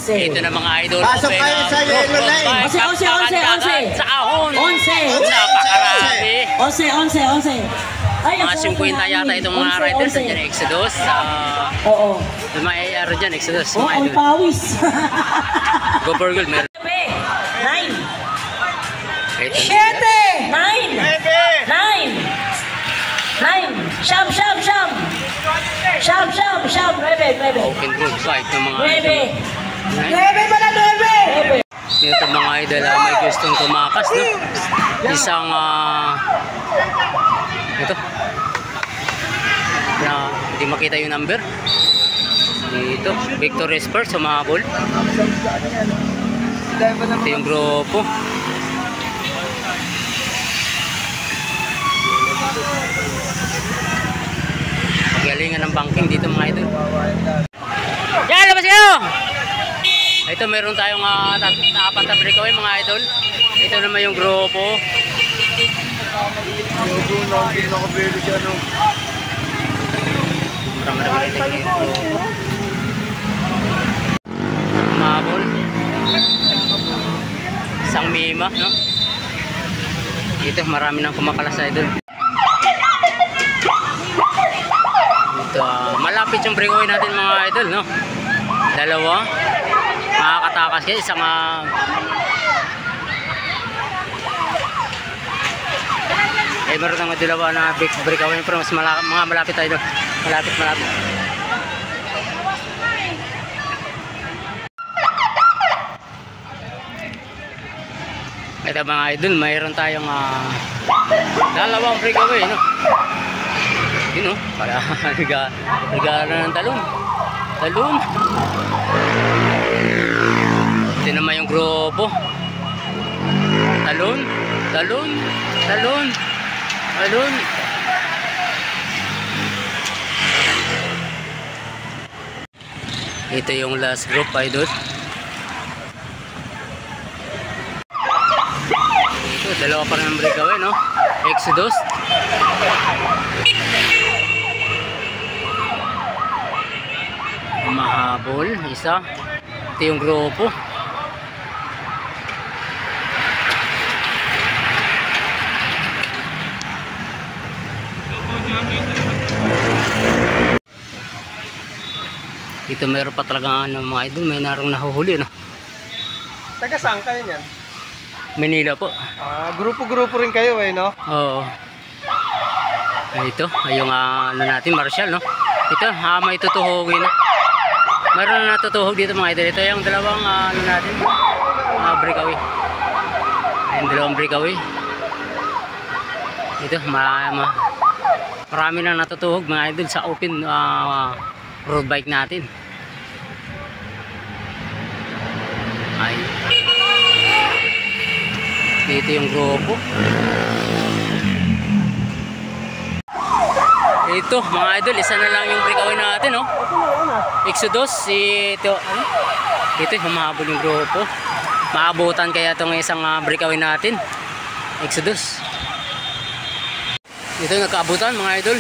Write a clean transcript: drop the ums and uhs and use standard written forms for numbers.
Ito na mga idol. Pasok kayo sa yellow line. 11. Sa ahon. 11. Napakarami. 11. Ay, Mga 50 yata itong mga riders. Nandiyan Exodus. Oo. May AR dyan, Exodus. Oo, ang pawis. Go for gold. 9. 7. 9. 9. Sham. 9. Open group fight ng mga 9 pala, 9. Ito mga idol, may gustong tumakas, no? Isang ito na hindi makita yung number dito. Victory Spurs sumahabol. Ito yung grupo. Galingan ng banking dito mga idol. Yan, labas kayo! Ito meron tayong apat na breakaway mga idol. Ito naman yung grupo. Mabol. Isang mima, no? Ito marami nang kumakalas idol. Malapit yung breakaway natin mga idol, no? Dalawa makakatakas kayo, isang meron ng dalawa na breakaway pero mas mga malapit tayo, malapit. Ito mga idol, mayroon tayong dalawang breakaway, no? Yun, no? Para nagana ng talon. Ito naman yung grupo. Talon. Ito yung last group idol. Ito, dalawa pa rin ang breakaway, no? Exodus. Mahabol, isa. Ito yung grupo. Dito meron pa talaga mga idol, may narong nahuhuli, no? Taga saan kayo niyan? Manila po. Grupo-grupo rin kayo no? Oo. Ito, yung natin, Marshall, no? Ito, may tutuhugin, no? Mayroon na natutuhog dito mga idol. Ito yung dalawang natin, breakaway. Ayun, dalawang breakaway. Ito, marami na natutuhog mga idol sa open road bike natin. Ay. Dito yung grupo. Ito mga idol, isa na lang yung breakaway natin, no? Exodus, ito humahabol yung grupo. Maabutan kaya itong isang breakaway natin, Exodus. Ito nagkaabutan mga idol.